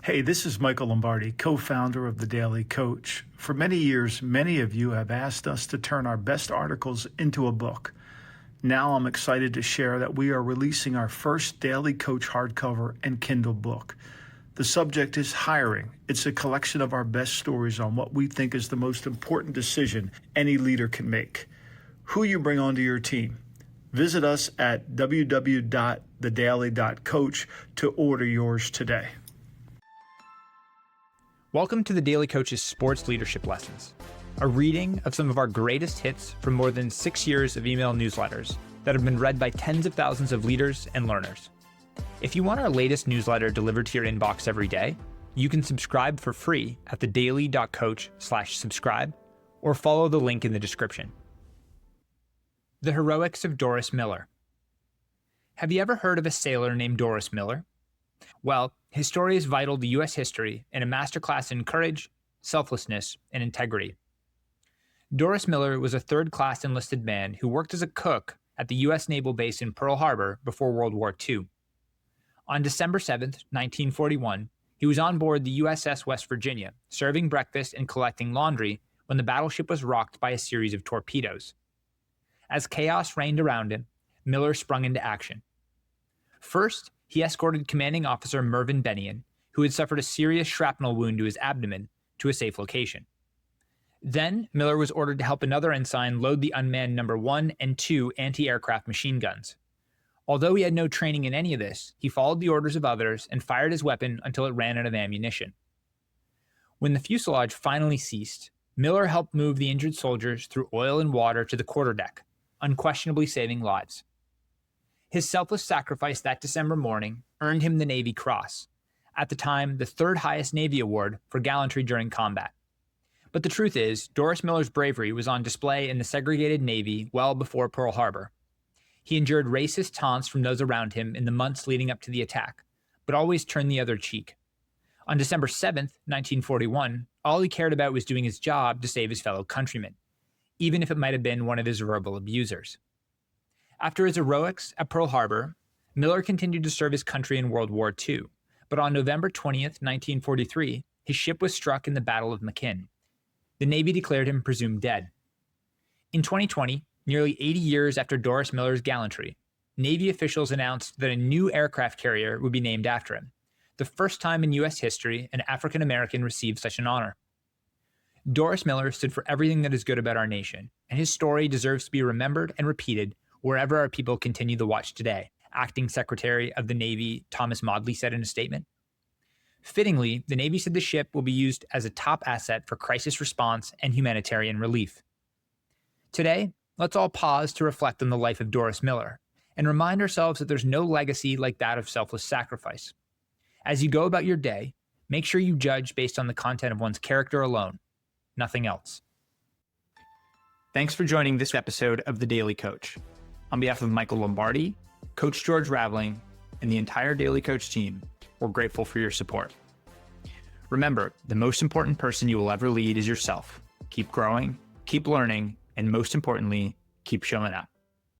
Hey, this is Michael Lombardi, co-founder of The Daily Coach. For many years, many of you have asked us to turn our best articles into a book. Now I'm excited to share that we are releasing our first Daily Coach hardcover and Kindle book. The subject is hiring. It's a collection of our best stories on what we think is the most important decision any leader can make: who you bring onto your team. Visit us at www.thedaily.coach to order yours today. Welcome to the Daily Coach's Sports Leadership Lessons, a reading of some of our greatest hits from more than 6 years of email newsletters that have been read by tens of thousands of leaders and learners. If you want our latest newsletter delivered to your inbox every day, you can subscribe for free at thedaily.coach/subscribe or follow the link in the description. The Heroics of Doris Miller. Have you ever heard of a sailor named Doris Miller? Well, his story is vital to U.S. history and a masterclass in courage, selflessness, and integrity. Doris Miller was a third-class enlisted man who worked as a cook at the U.S. naval base in Pearl Harbor before World War II. On December 7, 1941, he was on board the USS West Virginia, serving breakfast and collecting laundry when the battleship was rocked by a series of torpedoes. As chaos reigned around him, Miller sprung into action. First, he escorted Commanding Officer Mervyn Bennion, who had suffered a serious shrapnel wound to his abdomen, to a safe location. Then, Miller was ordered to help another ensign load the unmanned No. 1 and 2 anti-aircraft machine guns. Although he had no training in any of this, he followed the orders of others and fired his weapon until it ran out of ammunition. When the fuselage finally ceased, Miller helped move the injured soldiers through oil and water to the quarterdeck, unquestionably saving lives. His selfless sacrifice that December morning earned him the Navy Cross, at the time the third highest Navy award for gallantry during combat. But the truth is, Doris Miller's bravery was on display in the segregated Navy well before Pearl Harbor. He endured racist taunts from those around him in the months leading up to the attack, but always turned the other cheek. On December 7, 1941, all he cared about was doing his job to save his fellow countrymen, even if it might have been one of his verbal abusers. After his heroics at Pearl Harbor, Miller continued to serve his country in World War II, but on November 20th, 1943, his ship was struck in the Battle of Makin. The Navy declared him presumed dead. In 2020, nearly 80 years after Doris Miller's gallantry, Navy officials announced that a new aircraft carrier would be named after him, the first time in U.S. history an African American received such an honor. Doris Miller stood for everything that is good about our nation, and his story deserves to be remembered and repeated wherever our people continue the watch today, Acting Secretary of the Navy Thomas Maudley said in a statement. Fittingly, the Navy said the ship will be used as a top asset for crisis response and humanitarian relief. Today, let's all pause to reflect on the life of Doris Miller and remind ourselves that there's no legacy like that of selfless sacrifice. As you go about your day, make sure you judge based on the content of one's character alone, nothing else. Thanks for joining this episode of The Daily Coach. On behalf of Michael Lombardi, Coach George Raveling, and the entire Daily Coach team, we're grateful for your support. Remember, the most important person you will ever lead is yourself. Keep growing, keep learning, and most importantly, keep showing up.